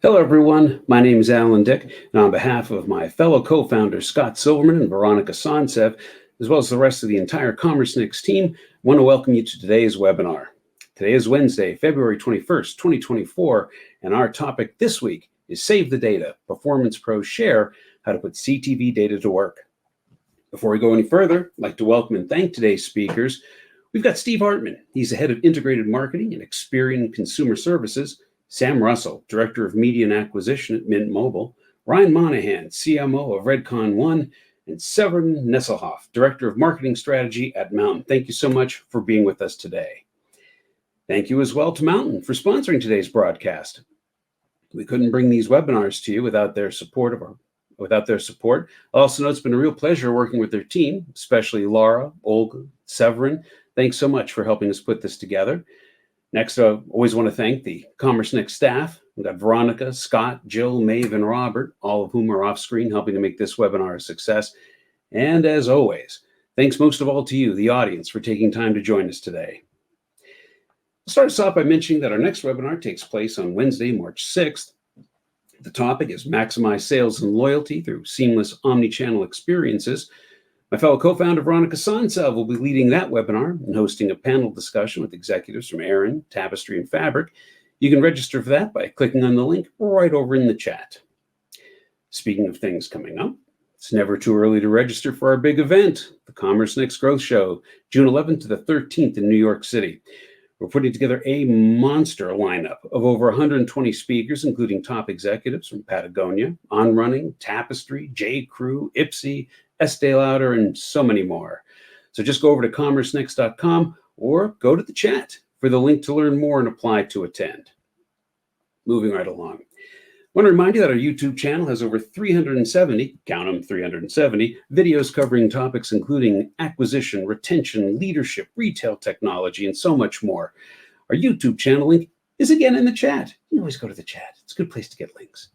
Hello, everyone. My name is Alan Dick, and on behalf of my fellow co-founders Scott Silverman and Veronica Sontsev, as well as the rest of the entire CommerceNix team, I want to welcome you to today's webinar. Today is Wednesday, February 21st, 2024, and our topic this week is Save the Data, Performance Pros Share, How to Put CTV Data to Work. Before we go any further, I'd like to welcome and thank today's speakers. We've got Steve Hartman. He's the head of Integrated Marketing and Experian Consumer Services. Sam Russell, Director of Media and Acquisition at Mint Mobile, Ryan Monahan, CMO of Redcon One, and Severin Nesselhoff, Director of Marketing Strategy at Mountain. Thank you so much for being with us today. Thank you as well to Mountain for sponsoring today's broadcast. We couldn't bring these webinars to you without their support. I also know it's been a real pleasure working with their team, especially Laura, Olga, Severin. Thanks so much for helping us put this together. Next, I always want to thank the CommerceNix staff. We've got Veronica, Scott, Jill, Maeve, and Robert, all of whom are off screen helping to make this webinar a success. And as always, thanks most of all to you, the audience, for taking time to join us today. I'll start us off by mentioning that our next webinar takes place on Wednesday, March 6th. The topic is Maximize Sales and Loyalty Through Seamless Omnichannel Experiences. My fellow co-founder Veronica Sontsev will be leading that webinar and hosting a panel discussion with executives from Aaron, Tapestry, and Fabric. You can register for that by clicking on the link right over in the chat. Speaking of things coming up, it's never too early to register for our big event, the CommerceNix Growth Show, June 11th to the 13th in New York City. We're putting together a monster lineup of over 120 speakers, including top executives from Patagonia, On Running, Tapestry, J.Crew, Ipsy, Estee Lauder, and so many more. So just go over to commercenix.com or go to the chat for the link to learn more and apply to attend. Moving right along. I want to remind you that our YouTube channel has over 370, count them, 370, videos covering topics including acquisition, retention, leadership, retail technology, and so much more. Our YouTube channel link is again in the chat. You can always go to the chat. It's a good place to get links.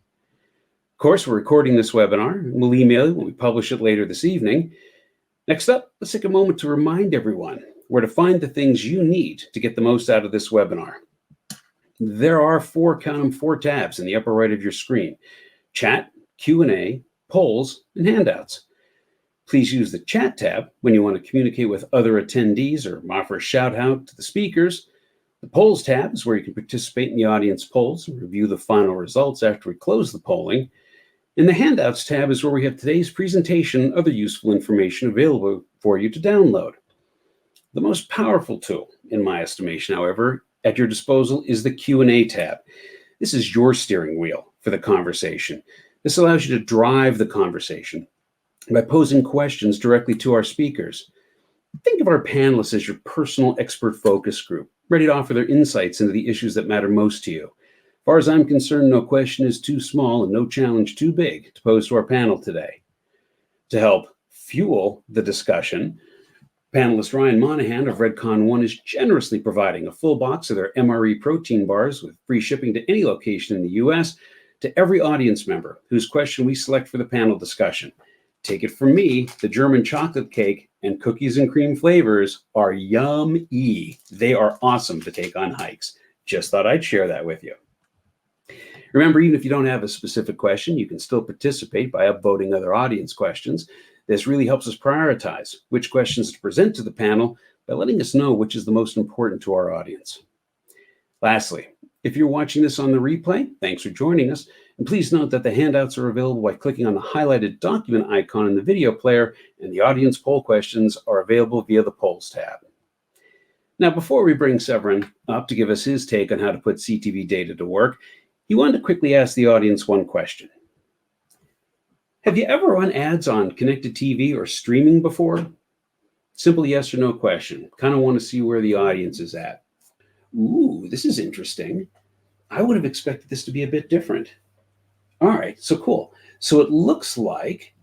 Of course, we're recording this webinar, and we'll email you when we publish it later this evening. Next up, let's take a moment to remind everyone where to find the things you need to get the most out of this webinar. There are four tabs in the upper right of your screen: Chat, Q&A, Polls, and Handouts. Please use the Chat tab when you want to communicate with other attendees or offer a shout out to the speakers. The Polls tab is where you can participate in the audience polls and review the final results after we close the polling. And the Handouts tab is where we have today's presentation and other useful information available for you to download. The most powerful tool, in my estimation, however, at your disposal is the Q&A tab. This is your steering wheel for the conversation. This allows you to drive the conversation by posing questions directly to our speakers. Think of our panelists as your personal expert focus group, ready to offer their insights into the issues that matter most to you. As far as I'm concerned, no question is too small and no challenge too big to pose to our panel today. To help fuel the discussion, panelist Ryan Monahan of Redcon One is generously providing a full box of their MRE protein bars with free shipping to any location in the U.S. to every audience member whose question we select for the panel discussion. Take it from me, the German chocolate cake and cookies and cream flavors are yummy. They are awesome to take on hikes. Just thought I'd share that with you. Remember, even if you don't have a specific question, you can still participate by upvoting other audience questions. This really helps us prioritize which questions to present to the panel by letting us know which is the most important to our audience. Lastly, if you're watching this on the replay, thanks for joining us. And please note that the handouts are available by clicking on the highlighted document icon in the video player, and the audience poll questions are available via the Polls tab. Now, before we bring Severin up to give us his take on how to put CTV data to work, he wanted to quickly ask the audience one question. Have you ever run ads on connected TV or streaming before? Simple yes or no question. Kind of want to see where the audience is at. Ooh, this is interesting. I would have expected this to be a bit different. All right, so cool. So it looks like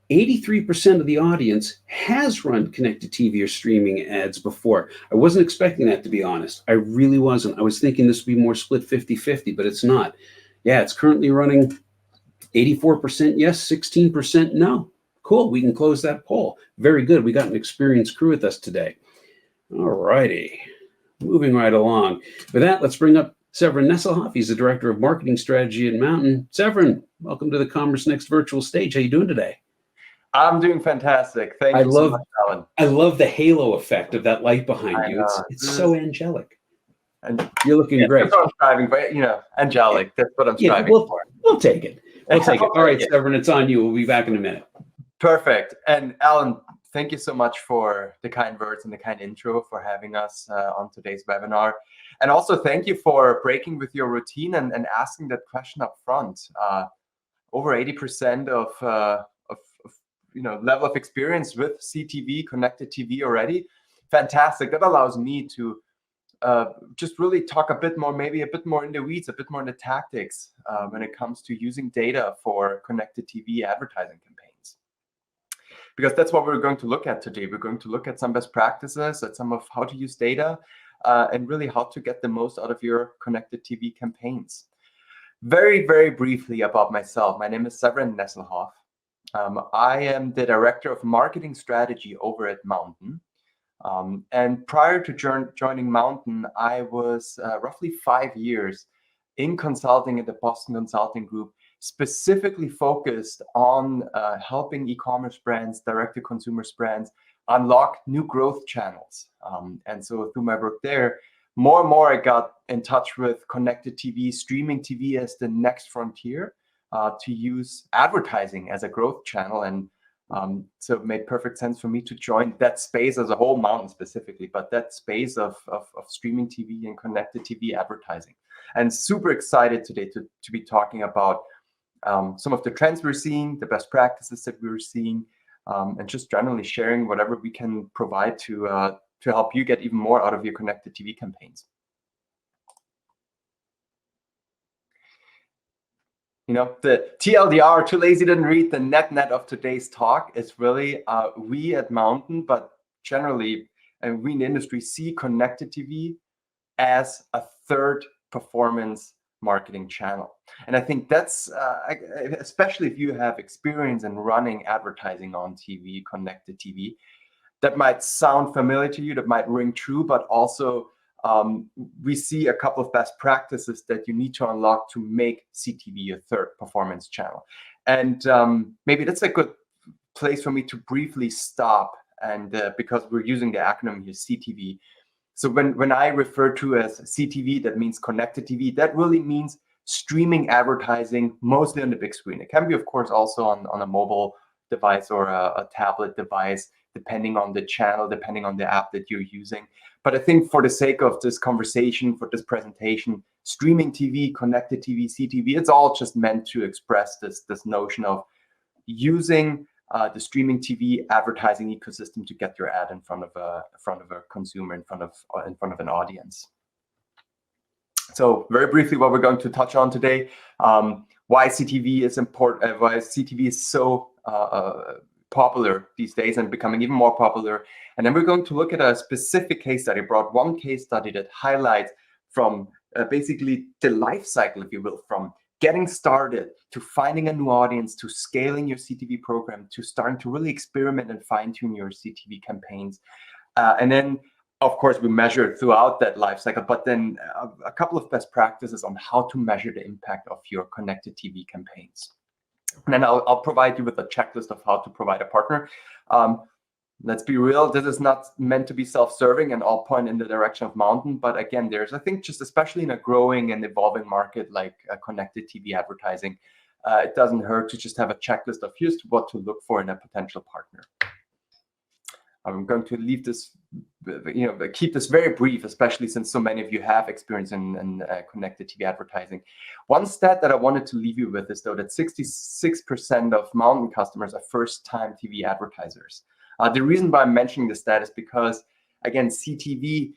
83% of the audience has run connected TV or streaming ads before. I wasn't expecting that, to be honest. I really wasn't. I was thinking this would be more split 50-50, but it's not. Yeah, it's currently running 84% yes, 16% no. Cool, we can close that poll. Very good. We got an experienced crew with us today. All righty, moving right along. With that, let's bring up Severin Nesselhoff. He's the Director of Marketing Strategy at Mountain. Severin, welcome to the Commerce Next virtual stage. How you doing today? I'm doing fantastic. Thank you so much, Alan. I love the halo effect of that light behind you. It's so angelic. And you're looking great. That's what I'm striving for, angelic. That's what I'm striving for. We'll take it. We'll take it. All right, Severin, it's on you. We'll be back in a minute. Perfect. And Alan, thank you so much for the kind words and the kind intro, for having us on today's webinar. And also thank you for breaking with your routine and asking that question up front. Over 80% of level of experience with CTV, connected TV already. Fantastic. That allows me to just really talk maybe a bit more in the weeds, a bit more in the tactics when it comes to using data for connected TV advertising campaigns. Because that's what we're going to look at today. We're going to look at some best practices, at some of how to use data, and really how to get the most out of your connected TV campaigns. Very, very briefly about myself. My name is Severin Nesselhoff. I am the Director of Marketing Strategy over at Mountain. And prior to joining Mountain, I was roughly 5 years in consulting at the Boston Consulting Group, specifically focused on helping e-commerce brands, direct-to-consumer brands, unlock new growth channels. And so through my work there, more and more I got in touch with connected TV, streaming TV as the next frontier, to use advertising as a growth channel. And so it made perfect sense for me to join that space as a whole, Mountain specifically, but that space of streaming TV and connected TV advertising. And super excited today to be talking about some of the trends we're seeing, the best practices that we're seeing, and just generally sharing whatever we can provide to help you get even more out of your connected TV campaigns. The TLDR, too lazy didn't read, the net of today's talk is really we at Mountain, but generally, and we in the industry, see connected TV as a third performance marketing channel. And I think that's, especially if you have experience in running advertising on TV, connected TV, that might sound familiar to you, that might ring true, but also we see a couple of best practices that you need to unlock to make CTV a third performance channel. And maybe that's a good place for me to briefly stop, and because we're using the acronym here, CTV. So when I refer to as CTV, that means connected TV, that really means streaming advertising, mostly on the big screen. It can be, of course, also on a mobile device or a tablet device, depending on the channel, depending on the app that you're using. But I think for the sake of this conversation, for this presentation, streaming TV, connected TV, CTV, it's all just meant to express this notion of using the streaming TV advertising ecosystem to get your ad in front of a consumer, in front of an audience. So very briefly, what we're going to touch on today, why CTV is important, why CTV is so popular these days and becoming even more popular. And then we're going to look at a specific case study. I brought one case study that highlights from basically the life cycle, if you will, from getting started to finding a new audience, to scaling your CTV program, to starting to really experiment and fine-tune your CTV campaigns. And then, of course, we measure throughout that life cycle, but then a couple of best practices on how to measure the impact of your connected TV campaigns. And then I'll provide you with a checklist of how to provide a partner. Let's be real, this is not meant to be self-serving and all point in the direction of Mountain. But again, I think just especially in a growing and evolving market like connected TV advertising, it doesn't hurt to just have a checklist of here's what to look for in a potential partner. I'm going to leave this, keep this very brief, especially since so many of you have experience in connected TV advertising. One stat that I wanted to leave you with is, though, that 66% of Mountain customers are first-time TV advertisers. The reason why I'm mentioning this stat is because, again, CTV,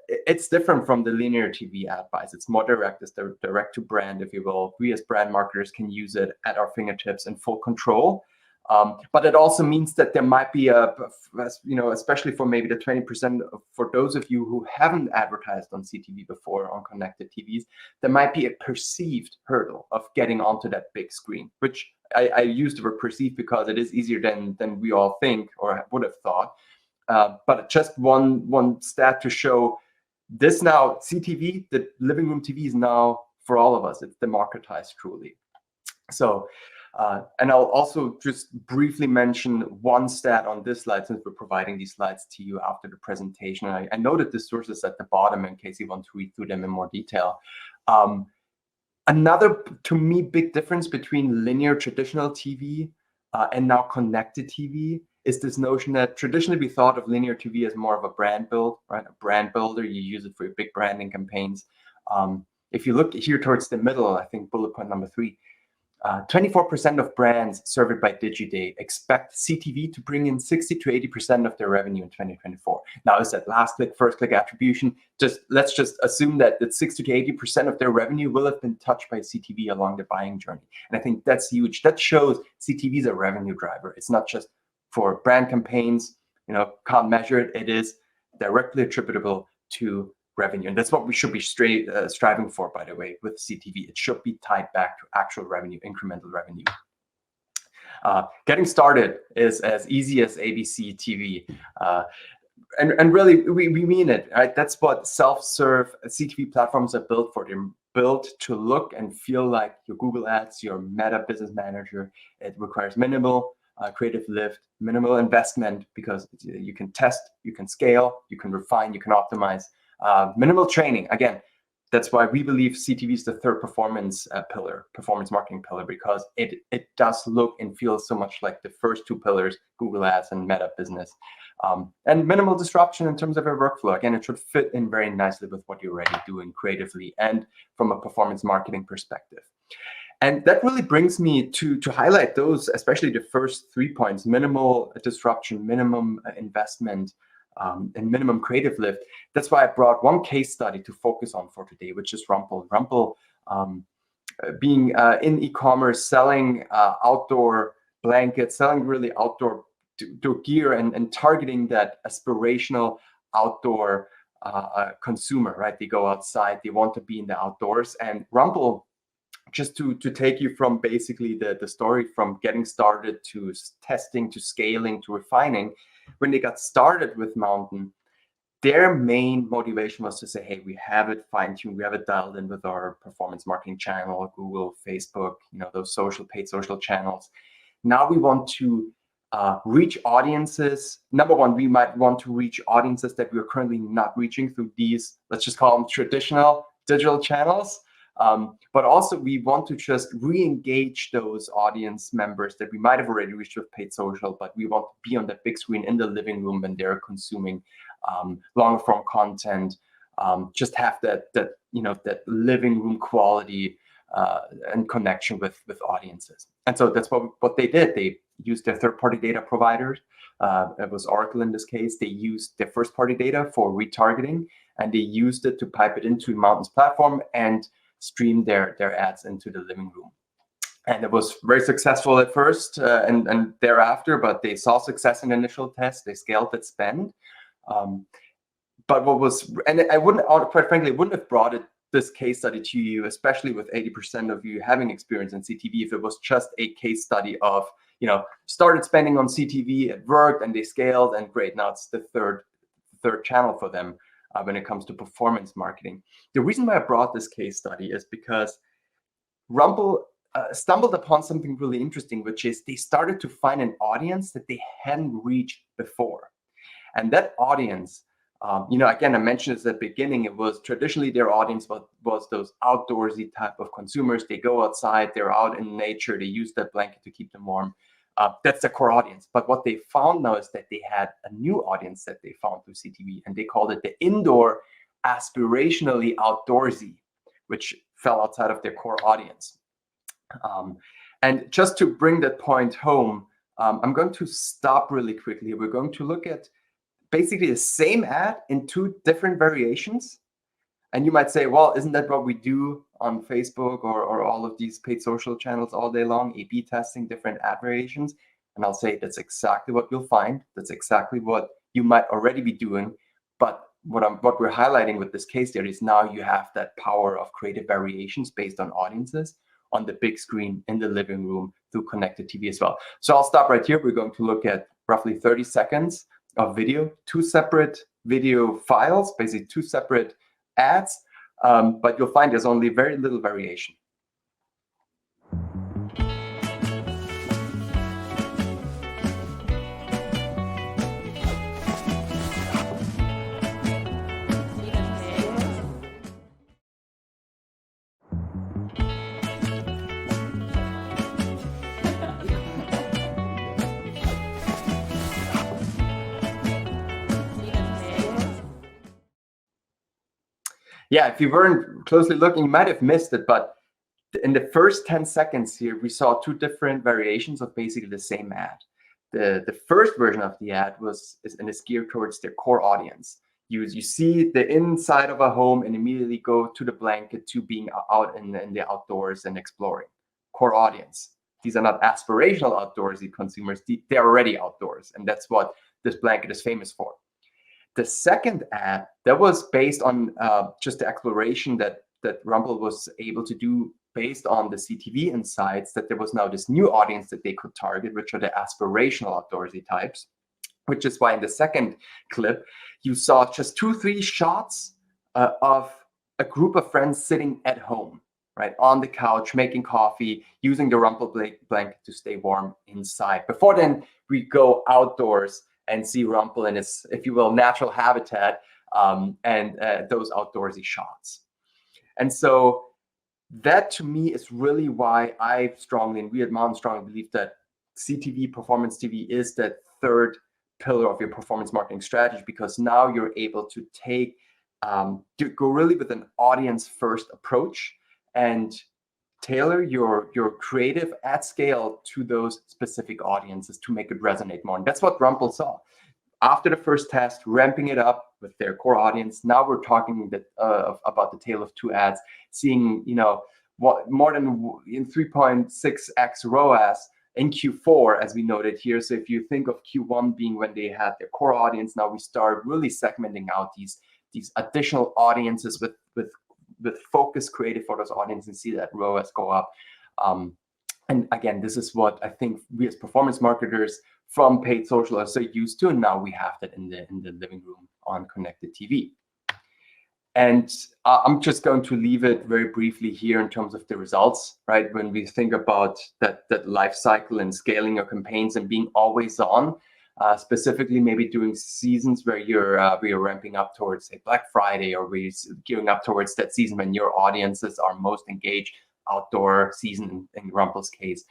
it's different from the linear TV ad buys. It's more direct. It's direct to brand, if you will. We as brand marketers can use it at our fingertips in full control. But it also means that there might be especially for maybe the 20%, for those of you who haven't advertised on CTV before, on connected TVs, there might be a perceived hurdle of getting onto that big screen, which I use the word perceived because it is easier than we all think or would have thought. But just one stat to show This now, CTV, the living room TV is now for all of us. It's democratized truly. So, and I'll also just briefly mention one stat on this slide, since we're providing these slides to you after the presentation. I noted the sources at the bottom in case you want to read through them in more detail. Another, to me, big difference between linear traditional TV and now connected TV is this notion that traditionally we thought of linear TV as more of a brand build, right? A brand builder, you use it for your big branding campaigns. If you look here towards the middle, I think bullet point number 3, 24% of brands surveyed by Digiday expect CTV to bring in 60 to 80% of their revenue in 2024. Now, is that last click, first click attribution? Let's just assume that 60 to 80% of their revenue will have been touched by CTV along the buying journey. And I think that's huge. That shows CTV is a revenue driver. It's not just for brand campaigns, can't measure it. It is directly attributable to revenue. And that's what we should be striving for, by the way, with CTV. It should be tied back to actual revenue, incremental revenue. Getting started is as easy as ABC TV. And really, we mean it, right? That's what self-serve CTV platforms are built for. They're built to look and feel like your Google Ads, your Meta Business Manager. It requires minimal creative lift, minimal investment, because you can test, you can scale, you can refine, you can optimize. Minimal training. Again, that's why we believe CTV is the third performance pillar, performance marketing pillar, because it does look and feel so much like the first two pillars, Google Ads and Meta Business. And minimal disruption in terms of your workflow. Again, it should fit in very nicely with what you're already doing creatively and from a performance marketing perspective. And that really brings me to highlight those, especially the first 3 points: minimal disruption, minimum investment, and minimum creative lift. That's why I brought one case study to focus on for today, which is Rumpl. Rumpl, being in e-commerce, selling outdoor blankets, selling really outdoor gear, and targeting that aspirational outdoor consumer, right? They go outside, they want to be in the outdoors. And Rumpl, just to take you from basically the story from getting started to testing, to scaling, to refining, when they got started with Mountain, their main motivation was to say, hey, we have it fine-tuned, we have it dialed in with our performance marketing channel, Google, Facebook, those paid social channels. Now we want to reach audiences. Number one, we might want to reach audiences that we're currently not reaching through these, let's just call them traditional digital channels. But also we want to just re-engage those audience members that we might have already reached with paid social, but we want to be on that big screen in the living room when they're consuming longer form content, just have that living room quality and connection with audiences. And so that's what they did. They used their third-party data providers. It was Oracle in this case. They used their first-party data for retargeting, and they used it to pipe it into Mountain's platform and stream their ads into the living room. And it was very successful at first and thereafter, but they saw success in the initial test. They scaled that spend. But I wouldn't, quite frankly, wouldn't have brought this case study to you, especially with 80% of you having experience in CTV, if it was just a case study of, started spending on CTV, it worked, and they scaled, and great, now it's the third channel for them. When it comes to performance marketing. The reason why I brought this case study is because Rumpl stumbled upon something really interesting, which is they started to find an audience that they hadn't reached before. And that audience, again, I mentioned this at the beginning, it was traditionally their audience was those outdoorsy type of consumers. They go outside, they're out in nature, they use that blanket to keep them warm. That's the core audience. But what they found now is that they had a new audience that they found through CTV, and they called it the indoor aspirationally outdoorsy, which fell outside of their core audience. And just to bring that point home, I'm going to stop really quickly. We're going to look at basically the same ad in two different variations. And you might say, well, isn't that what we do on Facebook or all of these paid social channels all day long, A/B testing different ad variations? And I'll say that's exactly what you'll find. That's exactly what you might already be doing. But what we're highlighting with this case study is now you have that power of creative variations based on audiences on the big screen in the living room through connected TV as well. So I'll stop right here. We're going to look at roughly 30 seconds of video, two separate video files, basically 2 separate ads, but you'll find there's only very little variation. Yeah, if you weren't closely looking, you might have missed it, but in the first 10 seconds here, we saw 2 different variations of basically the same ad. The first version of the ad is geared towards their core audience. You see the inside of a home and immediately go to the blanket to being out in the outdoors and exploring. Core audience. These are not aspirational outdoorsy consumers. They're already outdoors, and that's what this blanket is famous for. The second ad, that was based on just the exploration that Rumble was able to do based on the CTV insights, that there was now this new audience that they could target, which are the aspirational outdoorsy types, which is why in the second clip, you saw just 2-3 shots of a group of friends sitting at home, right, on the couch, making coffee, using the Rumble blanket to stay warm inside. Before then, we go outdoors and see Rumble in its, if you will, natural habitat, and those outdoorsy shots. And so that to me is really why I strongly, and we at Mountain strongly believe that CTV, performance TV, is that third pillar of your performance marketing strategy, because now you're able to take, to go really with an audience first approach and tailor your creative at scale to those specific audiences to make it resonate more. And that's what Rumble saw. After the first test, ramping it up with their core audience, now we're talking about the tale of 2 ads, seeing, you know, what more than 3.6x ROAS in Q4, as we noted here. So if you think of Q1 being when they had their core audience, now we start really segmenting out these additional audiences with focused creative for those audiences, and see that ROAS go up. And again, this is what I think we as performance marketers from paid social are so used to, and now we have that in the living room on connected TV. And I'm just going to leave it very briefly here in terms of the results, right? When we think about that life cycle and scaling your campaigns and being always on, specifically maybe during seasons where you're ramping up towards, say, Black Friday, or we're gearing up towards that season when your audiences are most engaged, outdoor season in Rumble's case,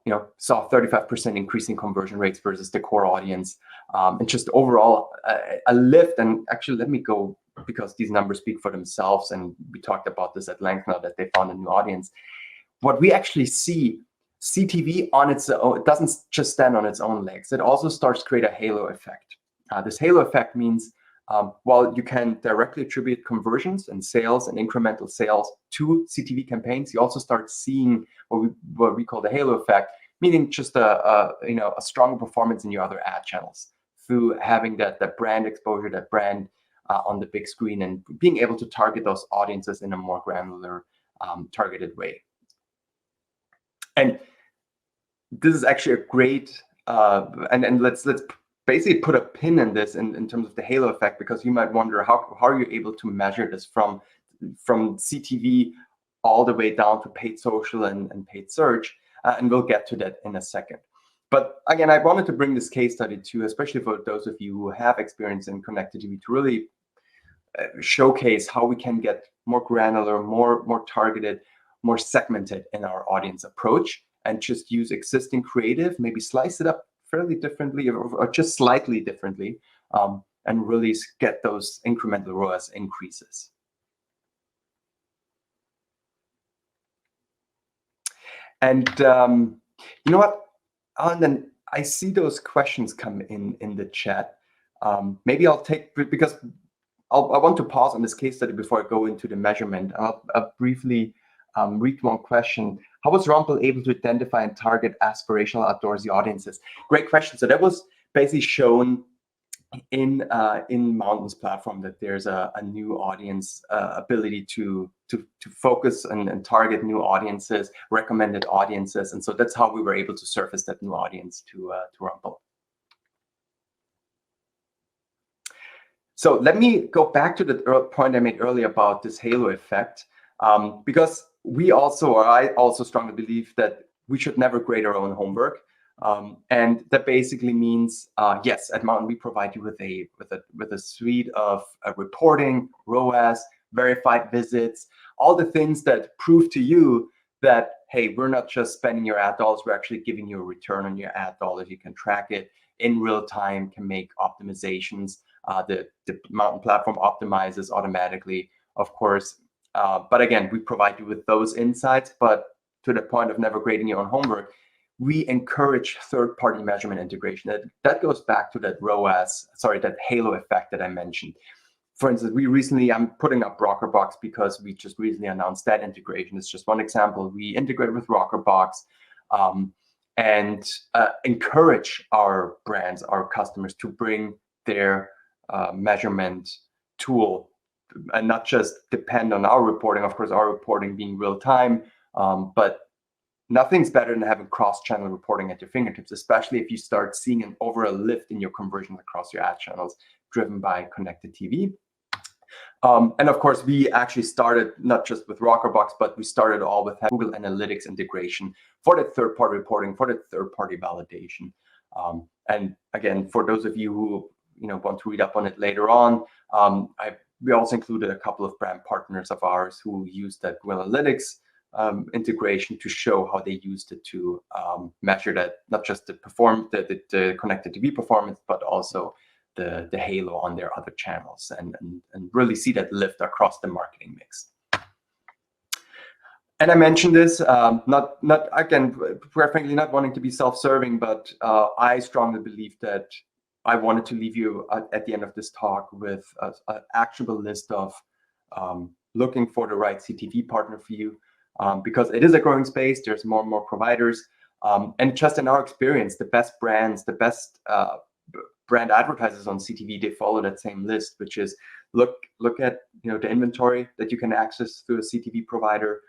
you know, saw 35% increase in conversion rates versus the core audience, and just overall a lift. And actually, let me go, because these numbers speak for themselves, and we talked about this at length now that they found a new audience. What we actually see, CTV on its own, it doesn't just stand on its own legs. It also starts to create a halo effect. This halo effect means, while you can directly attribute conversions and sales and incremental sales to CTV campaigns, you also start seeing what we call the halo effect, meaning just a stronger performance in your other ad channels through having that brand exposure, that brand on the big screen, and being able to target those audiences in a more granular, targeted way. And this is actually a great, and let's basically put a pin in this in terms of the halo effect, because you might wonder how are you able to measure this from CTV all the way down to paid social and paid search, and we'll get to that in a second. But again, I wanted to bring this case study too, especially for those of you who have experience in connected TV, to really showcase how we can get more granular, more targeted, more segmented in our audience approach, and just use existing creative, maybe slice it up fairly differently or just slightly differently, and really get those incremental ROAS increases. And you know what, and then I see those questions come in the chat. Maybe I'll take, because I want to pause on this case study before I go into the measurement. I'll briefly read one question. How was Rumble able to identify and target aspirational outdoorsy audiences? Great question. So that was basically shown in Mountain's platform, that there's a new audience ability to focus and target new audiences, recommended audiences, and so that's how we were able to surface that new audience to Rumble. So let me go back to the point I made earlier about this halo effect, because we also, or I also strongly believe that we should never grade our own homework. And that basically means, yes, at Mountain we provide you with a suite of reporting, ROAS, verified visits, all the things that prove to you that, hey, we're not just spending your ad dollars, we're actually giving you a return on your ad dollars. You can track it in real time, can make optimizations. The Mountain platform optimizes automatically, of course. But again, we provide you with those insights, but to the point of never grading your own homework, we encourage third-party measurement integration. That goes back to that that halo effect that I mentioned. For instance, I'm putting up Rockerbox because we just recently announced that integration. It's just one example. We integrate with Rockerbox and encourage our brands, our customers to bring their measurement tool and not just depend on our reporting. Of course, our reporting being real time, but nothing's better than having cross-channel reporting at your fingertips, especially if you start seeing an overall lift in your conversions across your ad channels driven by connected TV. And of course, we actually started not just with Rockerbox, but we started all with Google Analytics integration for that third-party reporting, for that third-party validation. And again, for those of you who want to read up on it later on, we also included a couple of brand partners of ours who used that Google Analytics integration to show how they used it to measure that, not just the connected TV performance, but also the halo on their other channels, and really see that lift across the marketing mix. And I mentioned this, not again, frankly, not wanting to be self-serving, but I strongly believe that I wanted to leave you at the end of this talk with an actionable list of looking for the right CTV partner for you, because it is a growing space. There's more and more providers, and just in our experience, the best brands, the best brand advertisers on CTV, they follow that same list, which is look at the inventory that you can access through a CTV provider.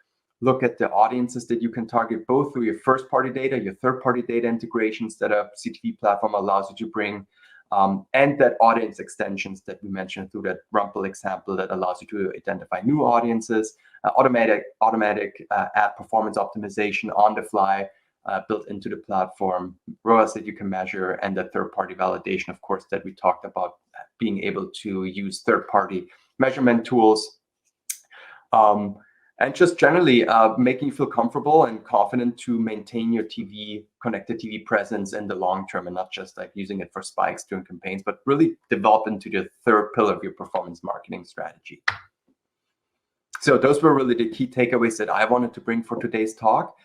Look at the audiences that you can target both through your first-party data, your third-party data integrations that a CTV platform allows you to bring, and that audience extensions that we mentioned through that Rumble example that allows you to identify new audiences, automatic ad performance optimization on the fly, built into the platform, ROAS that you can measure, and the third-party validation, of course, that we talked about, being able to use third-party measurement tools. And just generally making you feel comfortable and confident to maintain your connected TV presence in the long term, and not just like using it for spikes during campaigns, but really develop into the third pillar of your performance marketing strategy. So those were really the key takeaways that I wanted to bring for today's talk.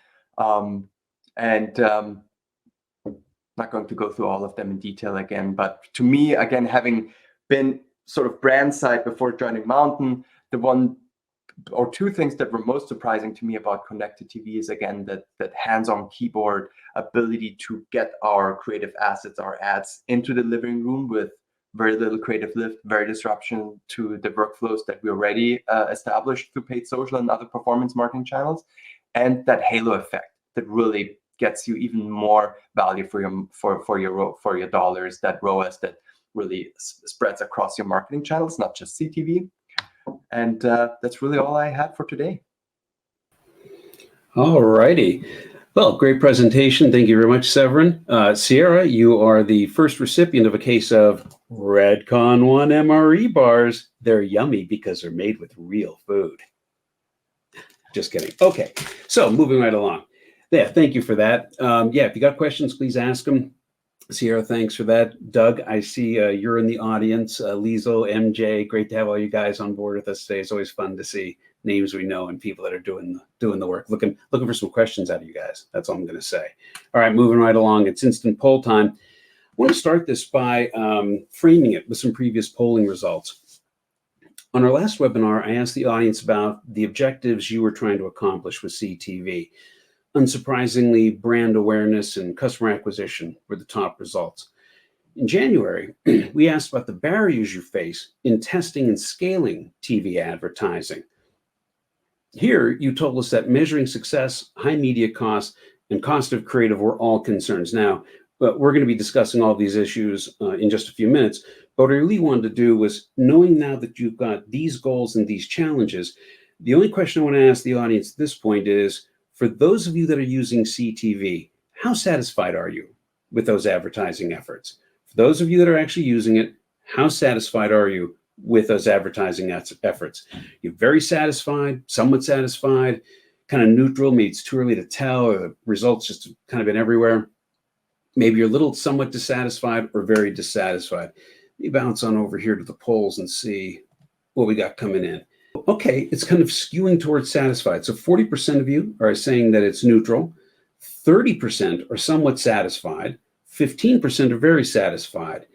And not going to go through all of them in detail again, but to me, again, having been sort of brand side before joining Mountain, the one or two things that were most surprising to me about connected TV is, again, that hands-on keyboard ability to get our creative assets, our ads, into the living room with very little creative lift, very disruption to the workflows that we already established through paid social and other performance marketing channels, and that halo effect that really gets you even more value for your dollars, that ROAS that really spreads across your marketing channels, not just CTV. And that's really all I had for today. All righty. Well, great presentation. Thank you very much, Severin. Sierra, you are the first recipient of a case of Redcon 1 MRE bars. They're yummy because they're made with real food. Just kidding. Okay, so moving right along. Yeah, thank you for that. Yeah, if you got questions, please ask them. Sierra, thanks for that. Doug, I see you're in the audience. Liesl, MJ, great to have all you guys on board with us today. It's always fun to see names we know and people that are doing the work. Looking for some questions out of you guys. That's all I'm going to say. All right, moving right along. It's instant poll time. I want to start this by framing it with some previous polling results. On our last webinar, I asked the audience about the objectives you were trying to accomplish with CTV. Unsurprisingly, brand awareness and customer acquisition were the top results. In January, we asked about the barriers you face in testing and scaling TV advertising. Here, you told us that measuring success, high media costs, and cost of creative were all concerns. Now, but we're going to be discussing all these issues in just a few minutes, But what I really wanted to do was, knowing now that you've got these goals and these challenges, the only question I want to ask the audience at this point is, for those of you that are using CTV, how satisfied are you with those advertising efforts? For those of you that are actually using it, how satisfied are you with those advertising efforts? You're very satisfied, somewhat satisfied, kind of neutral, maybe it's too early to tell, or the results just kind of been everywhere. Maybe you're a little somewhat dissatisfied or very dissatisfied. Let me bounce on over here to the polls and see what we got coming in. Okay, it's kind of skewing towards satisfied. So 40% of you are saying that it's neutral, 30% are somewhat satisfied, 15% are very satisfied,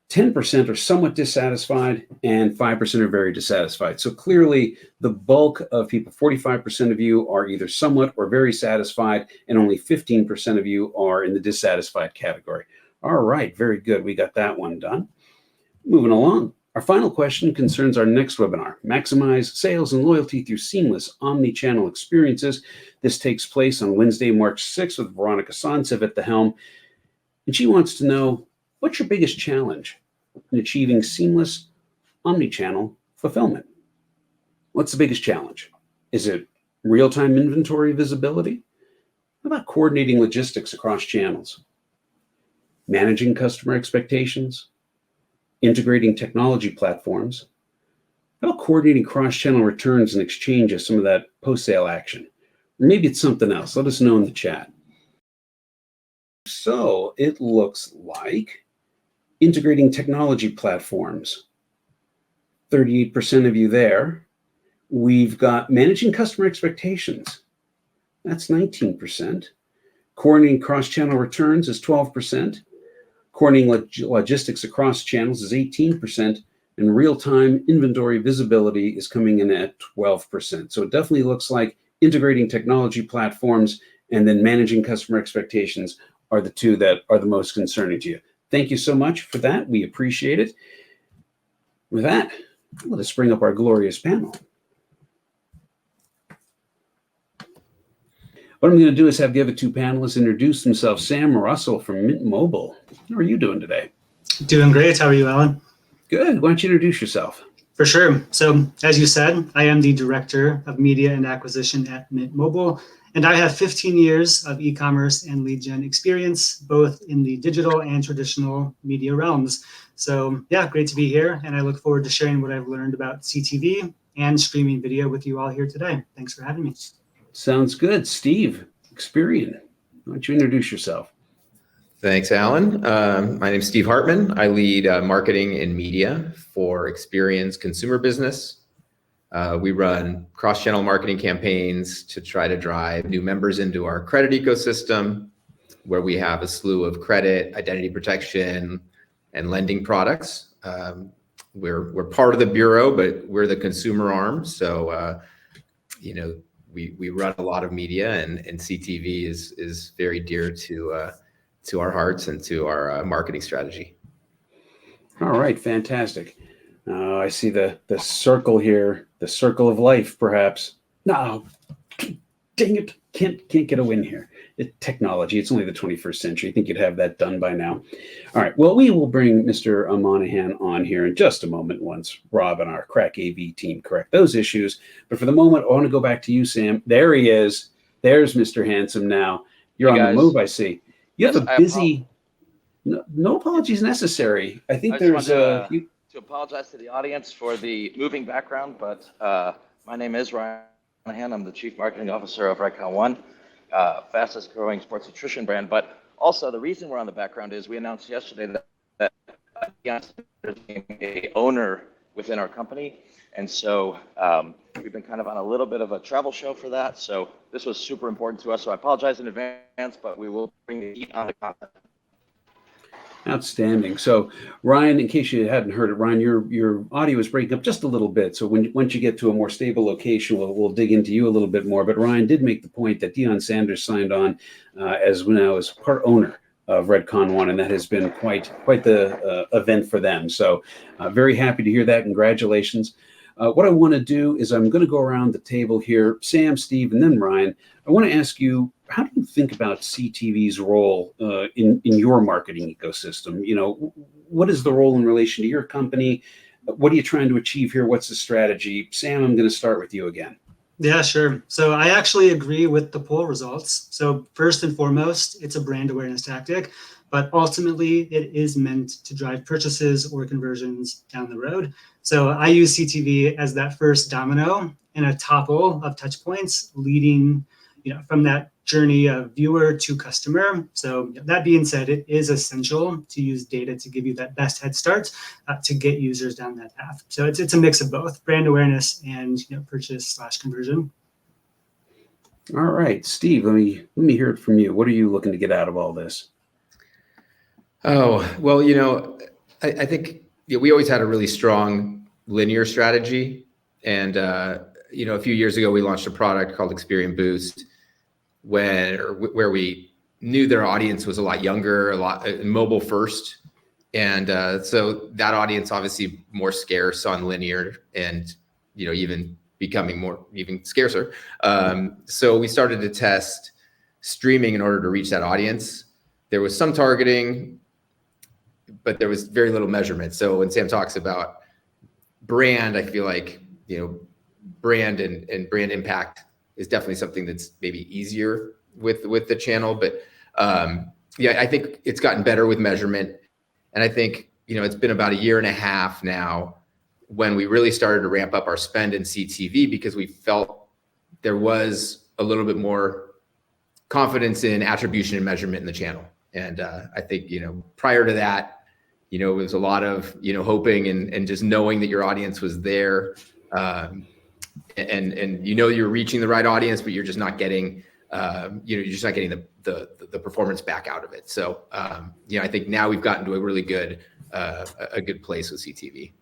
10% are somewhat dissatisfied, and 5% are very dissatisfied. So clearly the bulk of people, 45% of you, are either somewhat or very satisfied, and only 15% of you are in the dissatisfied category. All right, very good. We got that one done. Moving along. Our final question concerns our next webinar, Maximize Sales and Loyalty Through Seamless Omni-Channel Experiences. This takes place on Wednesday, March 6th with Veronica Sontsev at the helm. And she wants to know, what's your biggest challenge in achieving seamless omni-channel fulfillment? What's the biggest challenge? Is it real-time inventory visibility? How about coordinating logistics across channels? Managing customer expectations? Integrating technology platforms? How about coordinating cross-channel returns and exchange of some of that post-sale action? Or maybe it's something else. Let us know in the chat. So it looks like integrating technology platforms, 38% of you there. We've got managing customer expectations. That's 19%. Coordinating cross-channel returns is 12%. Coordinating logistics across channels is 18%. And real-time inventory visibility is coming in at 12%. So it definitely looks like integrating technology platforms and then managing customer expectations are the two that are the most concerning to you. Thank you so much for that. We appreciate it. With that, let us bring up our glorious panel. What I'm going to do is have the other two panelists introduce themselves. Sam Russell from Mint Mobile. How are you doing today? Doing great. How are you, Alan? Good. Why don't you introduce yourself? For sure. So, as you said, I am the Director of Media and Acquisition at Mint Mobile, and I have 15 years of e-commerce and lead gen experience, both in the digital and traditional media realms. So, yeah, great to be here, and I look forward to sharing what I've learned about CTV and streaming video with you all here today. Thanks for having me. Sounds good. Steve, Experian, why don't you introduce yourself? Thanks, Alan. My name is Steve Hartman. I lead marketing and media for Experian's consumer business. We run cross-channel marketing campaigns to try to drive new members into our credit ecosystem, where we have a slew of credit, identity protection, and lending products. We're part of the bureau, but we're the consumer arm. So, we run a lot of media, and CTV is very dear to our hearts and to our marketing strategy. All right, fantastic. I see the circle here, the circle of life, perhaps. No, dang it, can't get a win here. Technology, it's only the 21st century. I think you'd have that done by now. All right, well, we will bring Mr. Monahan on here in just a moment once Rob and our Crack AV team correct those issues. But for the moment, I want to go back to you, Sam. There he is. There's Mr. Handsome now. You're on the move, I see. You have a busy... No apologies necessary. I think there's to apologize to the audience for the moving background, but my name is Ryan Monahan. I'm the Chief Marketing Officer of Redcon One, fastest growing sports nutrition brand. But also the reason we're on the background is we announced yesterday that Deion became a owner within our company. And so we've been kind of on a little bit of a travel show for that. So this was super important to us. So I apologize in advance, but we will bring the heat on the content. Outstanding. So, Ryan, in case you hadn't heard it, Ryan, your audio is breaking up just a little bit. So once you get to a more stable location, we'll dig into you a little bit more. But Ryan did make the point that Deion Sanders signed on as part owner of Redcon One, and that has been quite the event for them. So, very happy to hear that. Congratulations. What I want to do is I'm going to go around the table here, Sam, Steve, and then Ryan. I want to ask you, how do you think about CTV's role in your marketing ecosystem? what is the role in relation to your company? What are you trying to achieve here? What's the strategy? Sam, I'm going to start with you again. Yeah, sure. So I actually agree with the poll results. So first and foremost, it's a brand awareness tactic, but ultimately it is meant to drive purchases or conversions down the road. So I use CTV as that first domino and a topple of touch points leading, from that journey of viewer to customer. So that being said, it is essential to use data to give you that best head start to get users down that path. So it's a mix of both brand awareness and purchase/conversion. All right, Steve, let me hear it from you. What are you looking to get out of all this? Oh, well, I think we always had a really strong linear strategy. And, a few years ago, we launched a product called Experience Boost where we knew their audience was a lot younger, a lot mobile first. And so that audience obviously more scarce on linear and, even becoming even scarcer. So we started to test streaming in order to reach that audience. There was some targeting, but there was very little measurement. So when Sam talks about brand, I feel like, brand and brand impact is definitely something that's maybe easier with the channel. But I think it's gotten better with measurement. And I think, it's been about a year and a half now when we really started to ramp up our spend in CTV because we felt there was a little bit more confidence in attribution and measurement in the channel. And I think, prior to that, it was a lot of, hoping and just knowing that your audience was there. And you're reaching the right audience, but you're just not getting, the performance back out of it. So, I think now we've gotten to a really good, a good place with CTV.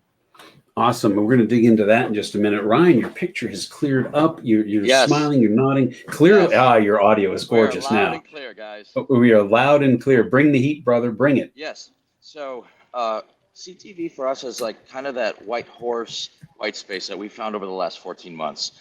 Awesome. And we're going to dig into that in just a minute. Ryan, your picture has cleared up. You're Yes. smiling, you're nodding. Clearly, Yes. your audio is gorgeous We're loud now. and clear, guys. We are loud and clear. Bring the heat, brother. Bring it. Yes. So CTV for us is like kind of that white space that we found over the last 14 months.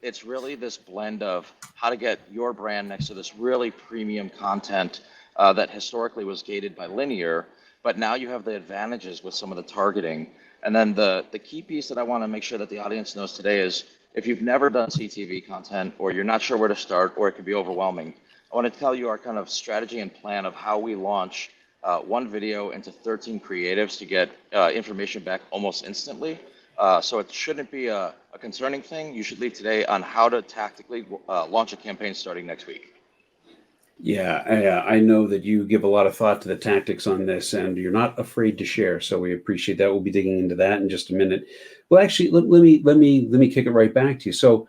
It's really this blend of how to get your brand next to this really premium content that historically was gated by linear, but now you have the advantages with some of the targeting. And then the key piece that I want to make sure that the audience knows today is if you've never done CTV content or you're not sure where to start or it can be overwhelming, I want to tell you our kind of strategy and plan of how we launch one video into 13 creatives to get information back almost instantly. So it shouldn't be a concerning thing. You should leave today on how to tactically launch a campaign starting next week. Yeah, I know that you give a lot of thought to the tactics on this, and you're not afraid to share. So we appreciate that. We'll be digging into that in just a minute. Well, actually, let me kick it right back to you. So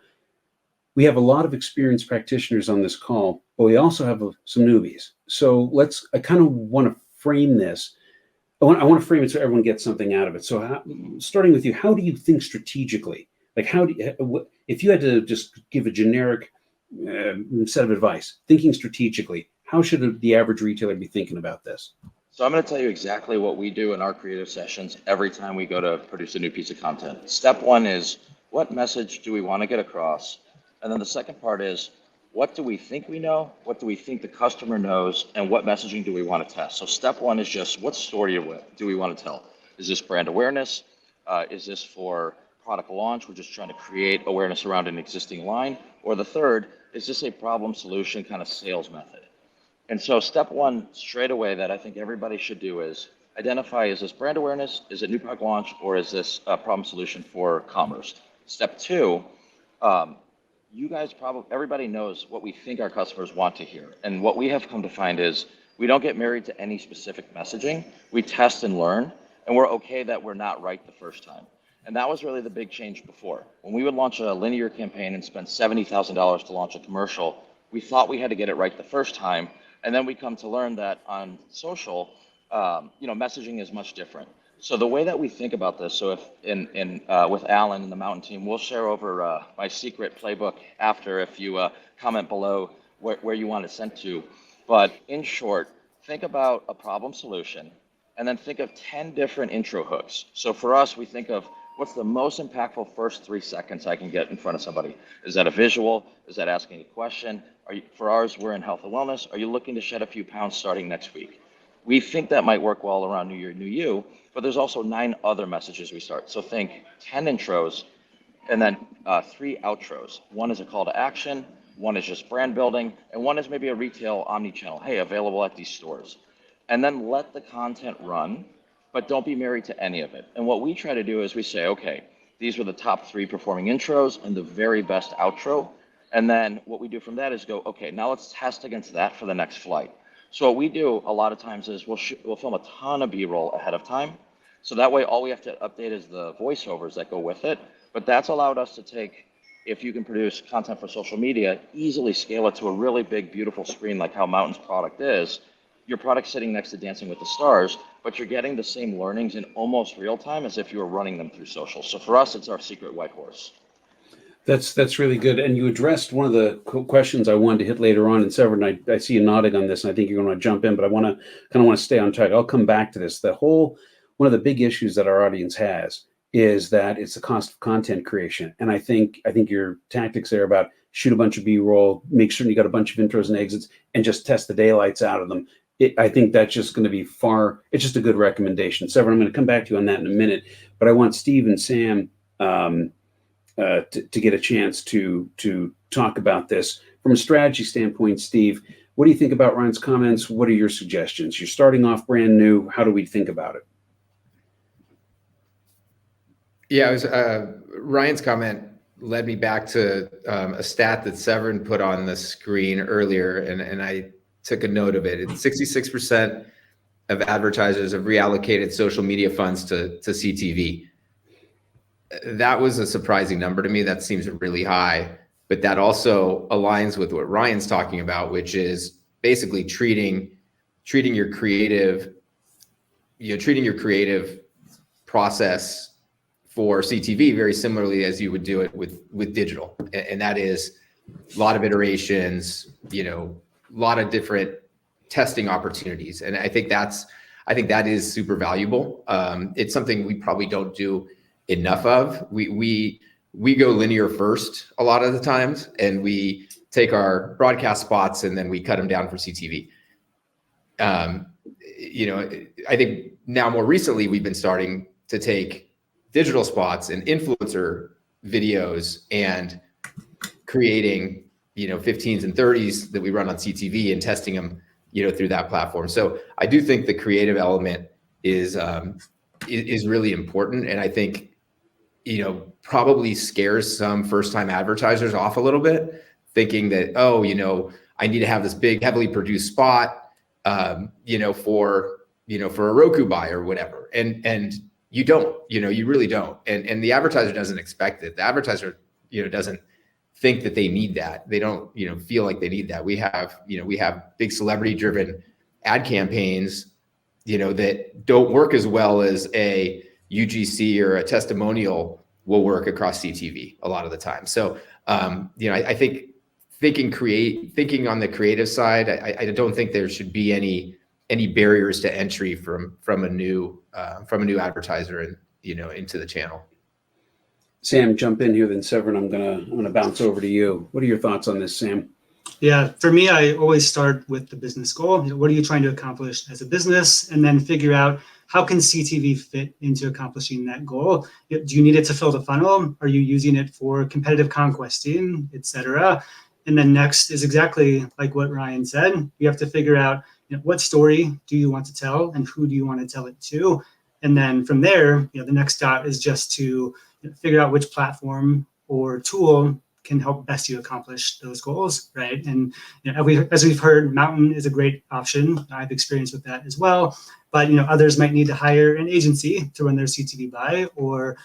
we have a lot of experienced practitioners on this call, but we also have some newbies. So I kind of want to frame this. I want to frame it so everyone gets something out of it. So starting with you, how do you think strategically? Like if you had to just give a generic set of advice, thinking strategically, how should the average retailer be thinking about this? So I'm going to tell you exactly what we do in our creative sessions every time we go to produce a new piece of content. Step one is, what message do we want to get across? And then the second part is, what do we think we know? What do we think the customer knows? And what messaging do we want to test? So step one is just, what story do we want to tell? Is this brand awareness? Is this for product launch? We're just trying to create awareness around an existing line. Or the third, is this a problem solution kind of sales method? And so step one straight away that I think everybody should do is identify, is this brand awareness? Is it new product launch? Or is this a problem solution for commerce? Step two, everybody knows what we think our customers want to hear. And what we have come to find is we don't get married to any specific messaging. We test and learn, and we're okay that we're not right the first time. And that was really the big change before. When we would launch a linear campaign and spend $70,000 to launch a commercial, we thought we had to get it right the first time. And then we come to learn that on social, messaging is much different. So the way that we think about this, so if with Alan and the Mountain team, we'll share over my secret playbook after if you comment below where you want it sent to. But in short, think about a problem solution and then think of 10 different intro hooks. So for us, we think of what's the most impactful first 3 seconds I can get in front of somebody. Is that a visual? Is that asking a question? For ours, we're in health and wellness. Are you looking to shed a few pounds starting next week? We think that might work well around New Year, New You, but there's also 9 other messages we start. So think 10 intros and then 3 outros. One is a call to action, one is just brand building, and one is maybe a retail omni-channel. Hey, available at these stores. And then let the content run, but don't be married to any of it. And what we try to do is we say, okay, these were the top 3 performing intros and the very best outro. And then what we do from that is go, okay, now let's test against that for the next flight. So what we do a lot of times is we'll film a ton of B-roll ahead of time. So that way all we have to update is the voiceovers that go with it. But that's allowed us to take, if you can produce content for social media, easily scale it to a really big, beautiful screen like how Mountain's product is. Your product's sitting next to Dancing with the Stars, but you're getting the same learnings in almost real time as if you were running them through social. So for us, it's our secret white horse. That's really good. And you addressed one of the questions I wanted to hit later on. And Severin, I see you nodding on this, and I think you're going to jump in, but I want to stay on track. I'll come back to this. One of the big issues that our audience has is that it's the cost of content creation. And I think your tactics there about shoot a bunch of B-roll, make sure you got a bunch of intros and exits, and just test the daylights out of them. I think that's just going to be it's just a good recommendation. Severin, I'm going to come back to you on that in a minute, but I want Steve and Sam to get a chance to talk about this from a strategy standpoint. Steve, what do you think about Ryan's comments? What are your suggestions? You're starting off brand new. How do we think about it? Yeah, Ryan's comment led me back to a stat that Severin put on the screen earlier, and I took a note of it. It's 66% of advertisers have reallocated social media funds to CTV. That was a surprising number to me. That seems really high, but that also aligns with what Ryan's talking about, which is basically treating your creative process for CTV very similarly as you would do it with digital. And that is a lot of iterations, a lot of different testing opportunities. And I think that is super valuable. It's something we probably don't do enough of. We go linear first a lot of the times, and we take our broadcast spots and then we cut them down for CTV. I think now more recently we've been starting to take digital spots and influencer videos and creating 15s and 30s that we run on CTV and testing them through that platform. So I do think the creative element is really important, and I think probably scares some first-time advertisers off a little bit, thinking that, I need to have this big, heavily produced spot, for a Roku buy or whatever. And you don't, you really don't. And the advertiser doesn't expect it. The advertiser, doesn't think that they need that. They don't, feel like they need that. We have big celebrity-driven ad campaigns, that don't work as well as a UGC or a testimonial will work across CTV a lot of the time. So, I think thinking on the creative side, I don't think there should be any barriers to entry from a new advertiser and into the channel. Sam, jump in here, then Severin, I'm gonna bounce over to you. What are your thoughts on this, Sam? Yeah, for me, I always start with the business goal. What are you trying to accomplish as a business? And then figure out how can CTV fit into accomplishing that goal? Do you need it to fill the funnel? Are you using it for competitive conquesting, et cetera? And then next is exactly like what Ryan said. You have to figure out what story do you want to tell and who do you want to tell it to? And then from there, the next step is just to figure out which platform or tool can help best you accomplish those goals, right? And as we've heard, Mountain is a great option. I've experienced with that as well. But others might need to hire an agency to run their CTV buy, or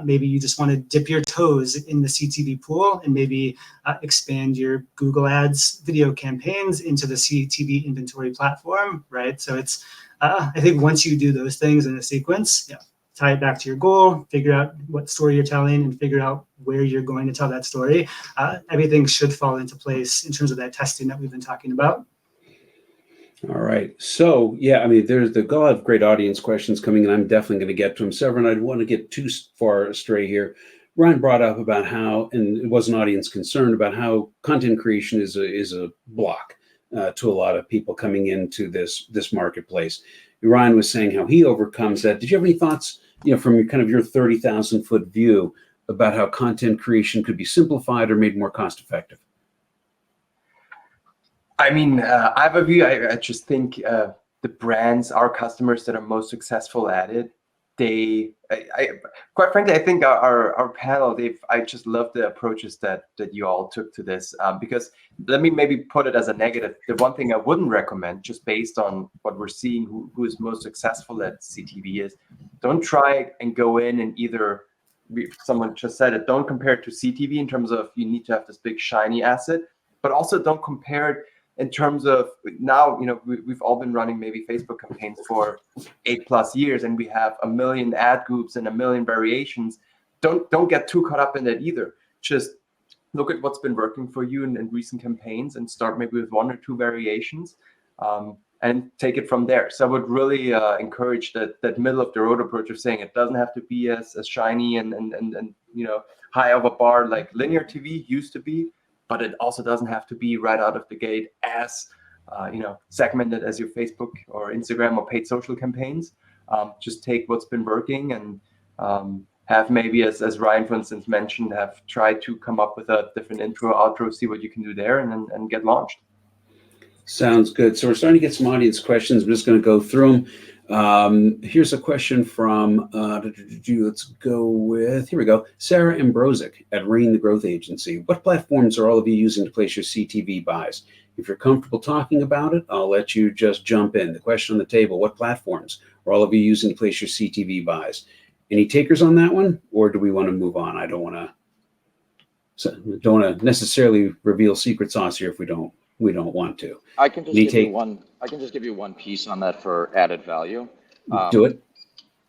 maybe you just want to dip your toes in the CTV pool and maybe expand your Google Ads video campaigns into the CTV inventory platform, right? So it's I think once you do those things in a sequence, tie it back to your goal, figure out what story you're telling, and figure out where you're going to tell that story, everything should fall into place in terms of that testing that we've been talking about. All right. So, there's a lot of great audience questions coming in. I'm definitely going to get to them. Severin, I don't want to get too far astray here. Ryan brought up about how, and it was an audience concern, about how content creation is a block. to a lot of people coming into this marketplace. Ryan was saying how he overcomes that. Did you have any thoughts, from your kind of your 30,000-foot view about how content creation could be simplified or made more cost effective? I mean, I have a view. I just think the brands, our customers that are most successful at it, quite frankly, I think our panel, I just love the approaches that you all took to this, because let me maybe put it as a negative. The one thing I wouldn't recommend, just based on what we're seeing, who is most successful at CTV, is don't try and go in and either, someone just said it, don't compare it to CTV in terms of you need to have this big shiny asset, but also don't compare it in terms of now, we've all been running maybe Facebook campaigns for 8+ years, and we have 1 million ad groups and 1 million variations. Don't get too caught up in that either. Just look at what's been working for you in recent campaigns and start maybe with 1 or 2 variations, and take it from there. So I would really encourage that middle of the road approach of saying it doesn't have to be as shiny and high of a bar like linear TV used to be, but it also doesn't have to be right out of the gate as segmented as your Facebook or Instagram or paid social campaigns. Just take what's been working and have maybe, as Ryan, for instance, mentioned, have tried to come up with a different intro, outro, see what you can do there, and get launched. Sounds good. So we're starting to get some audience questions. I'm just going to go through them. Here's a question from, let's go with, here we go, Sarah Ambrozic at Rain the Growth Agency. What platforms are all of you using to place your CTV buys? If you're comfortable talking about it, I'll let you just jump in. The question on the table, what platforms are all of you using to place your CTV buys? Any takers on that one, or do we want to move on? I don't want to necessarily reveal secret sauce here if we don't want to. I can just give you one piece on that for added value. Do it.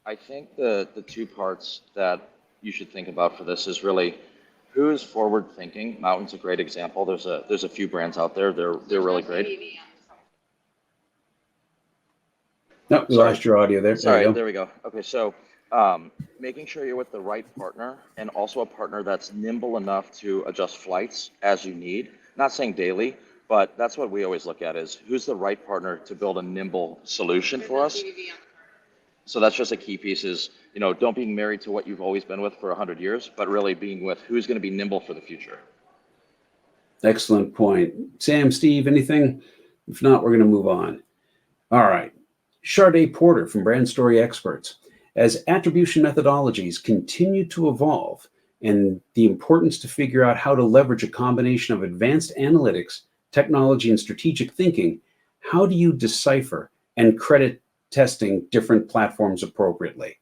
I think the 2 parts that you should think about for this is really who is forward thinking. Mountain's a great example. There's a few brands out there. They're really great. No, we lost your audio there. Sorry, there we go. Okay, so making sure you're with the right partner, and also a partner that's nimble enough to adjust flights as you need. Not saying daily, but that's what we always look at, is who's the right partner to build a nimble solution for us. So that's just a key piece, is, don't be married to what you've always been with for 100 years, but really being with who's going to be nimble for the future. Excellent point. Sam, Steve, anything? If not, we're going to move on. All right. Sharday Porter from Brand Story Experts. As attribution methodologies continue to evolve, and the importance to figure out how to leverage a combination of advanced analytics, technology, and strategic thinking, how do you decipher and credit testing different platforms appropriately?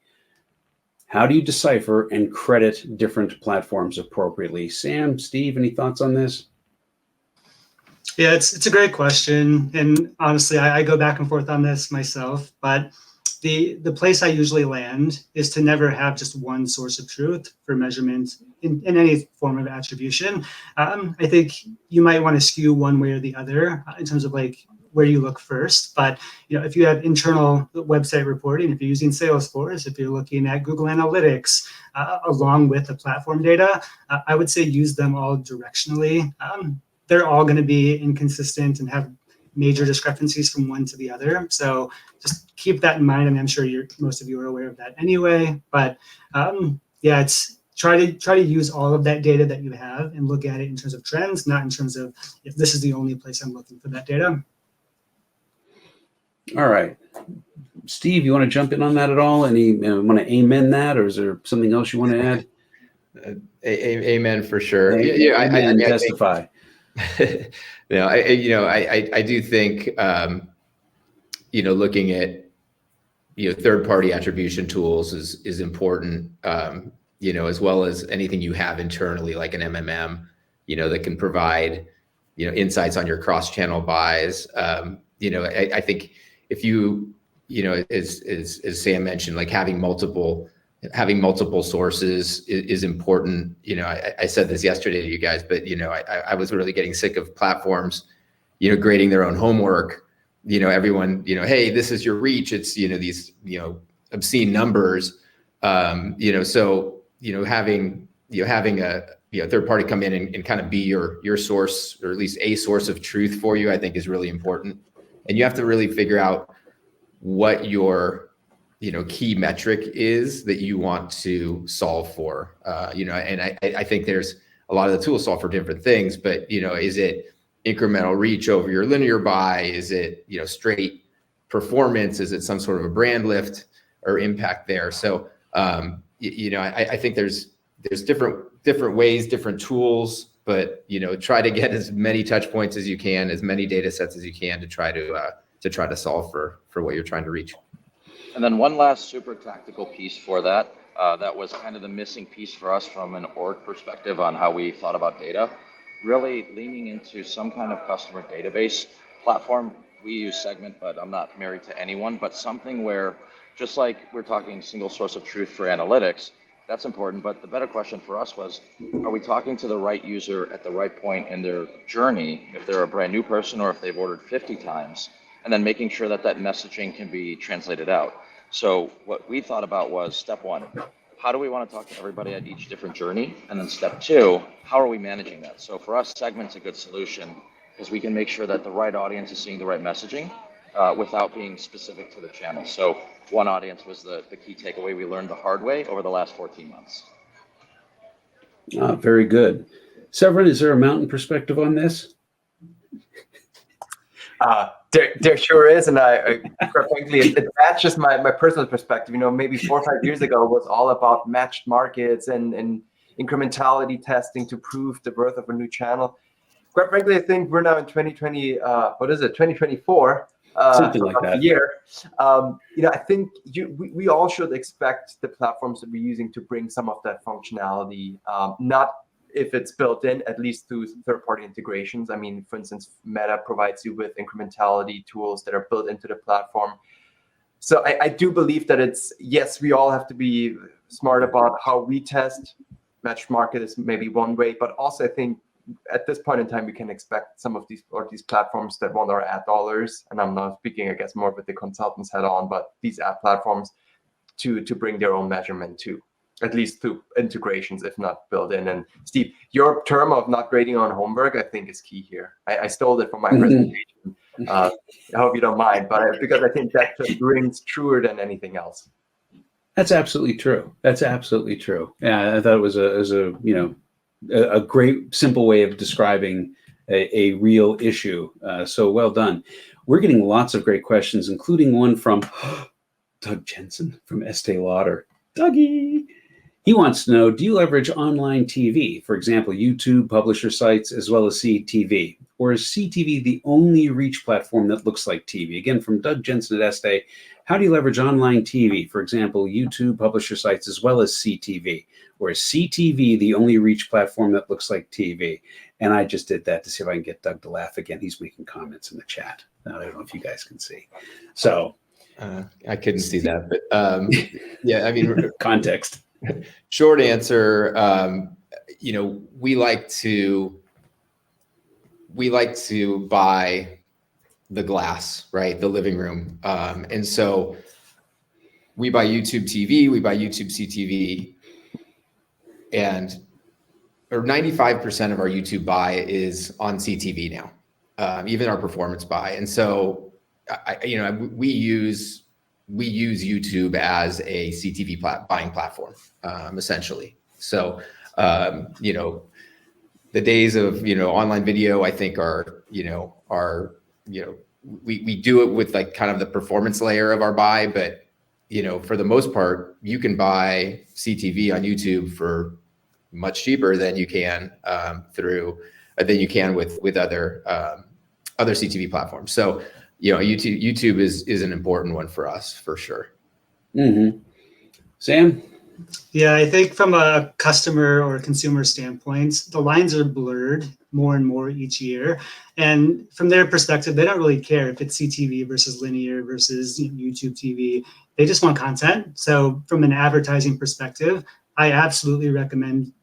How do you decipher and credit different platforms appropriately? Sam, Steve, any thoughts on this? Yeah, it's a great question. And honestly, I go back and forth on this myself, but the place I usually land is to never have just one source of truth for measurement in any form of attribution. I think you might want to skew one way or the other in terms of like where you look first. But if you have internal website reporting, if you're using Salesforce, if you're looking at Google Analytics, along with the platform data, I would say use them all directionally. They're all going to be inconsistent and have major discrepancies from one to the other. So just keep that in mind. I mean, I'm sure most of you are aware of that anyway. But yeah, it's try to use all of that data that you have and look at it in terms of trends, not in terms of if this is the only place I'm looking for that data. All right. Steve, you want to jump in on that at all? Any want to amen that, or is there something else you want to add? Amen for sure. I testify. I do think looking at third-party attribution tools is important. As well as anything you have internally, like an MMM, that can provide insights on your cross-channel buys. I think if you as Sam mentioned, like having multiple sources is important. I said this yesterday to you guys, but I was really getting sick of platforms grading their own homework. Everyone, hey, this is your reach. It's these obscene numbers. So having having a third party come in and kind of be your source, or at least a source of truth for you, I think is really important. And you have to really figure out what your key metric is that you want to solve for. And I think there's a lot of the tools solve for different things, but is it incremental reach over your linear buy? Is it straight performance? Is it some sort of a brand lift or impact there? So I think there's different ways, different tools, but try to get as many touch points as you can, as many data sets as you can to try to solve for what you're trying to reach. And then one last super tactical piece for that, that was kind of the missing piece for us from an org perspective on how we thought about data, really leaning into some kind of customer database platform. We use Segment, but I'm not married to anyone, but something where, just like we're talking single source of truth for analytics, that's important. But the better question for us was, are we talking to the right user at the right point in their journey, if they're a brand new person or if they've ordered 50 times, and then making sure that that messaging can be translated out. So what we thought about was step one, how do we want to talk to everybody at each different journey? And then step two, how are we managing that? So for us, Segment's a good solution because we can make sure that the right audience is seeing the right messaging without being specific to the channel. So one audience was the key takeaway we learned the hard way over the last 14 months. Very good. Severin, is there a mountain perspective on this? There sure is, and I quite frankly, it matches my personal perspective. Maybe 4 or 5 years ago it was all about matched markets and incrementality testing to prove the worth of a new channel. Quite frankly, I think we're now in 2020. 2024? Something like that. Year. I think we all should expect the platforms that we're using to bring some of that functionality, not if it's built in, at least through third-party integrations. I mean, for instance, Meta provides you with incrementality tools that are built into the platform. So I do believe that yes, we all have to be smart about how we test. Matched market is maybe one way, but also I think at this point in time, we can expect some of these platforms that want our ad dollars, and I'm not speaking, I guess, more with the consultants head on, but these ad platforms to bring their own measurement too, at least through integrations, if not built in. And Steve, your term of not grading on homework, I think is key here. I stole it from my presentation. I hope you don't mind, but because I think that just rings truer than anything else. That's absolutely true. That's absolutely true. Yeah, I thought it was a great simple way of describing a real issue. So well done. We're getting lots of great questions, including one from Doug Jensen from Estee Lauder. Dougie. He wants to know, do you leverage online TV, for example, YouTube, publisher sites, as well as CTV? Or is CTV the only reach platform that looks like TV? Again, from Doug Jensen at Estee, how do you leverage online TV, for example, YouTube, publisher sites, as well as CTV? Or is CTV the only reach platform that looks like TV? And I just did that to see if I can get Doug to laugh again. He's making comments in the chat. Now, I don't know if you guys can see. So I couldn't see that, but yeah, I mean, context. Short answer, we like to buy the glass, right? The living room. And so we buy YouTube TV, we buy YouTube CTV, or 95% of our YouTube buy is on CTV now, even our performance buy. And so, we use YouTube as a CTV buying platform, essentially. So, the days of, online video, I think are we do it with like kind of the performance layer of our buy, but, for the most part, you can buy CTV on YouTube for much cheaper than you can with other CTV platforms. So, YouTube is an important one for us for sure. Mm-hmm. Sam? Yeah, I think from a customer or consumer standpoint, the lines are blurred more and more each year. And from their perspective, they don't really care if it's CTV versus linear versus YouTube TV. They just want content. So from an advertising perspective, I absolutely recommend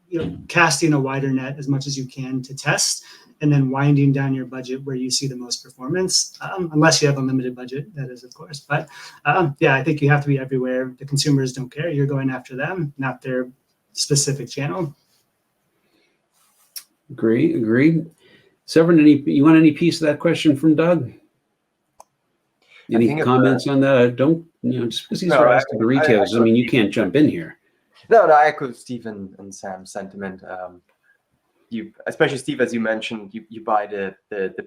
casting a wider net as much as you can to test, and then winding down your budget where you see the most performance, unless you have a limited budget, that is, of course. But yeah, I think you have to be everywhere. The consumers don't care. You're going after them, not their specific channel. Agree. Severin, you want any piece of that question from Doug? Any comments on that? I don't, just because these are asked to the retailers, I mean, you can't jump in here. No, I echo Steve and Sam's sentiment. Especially Steve, as you mentioned, you buy the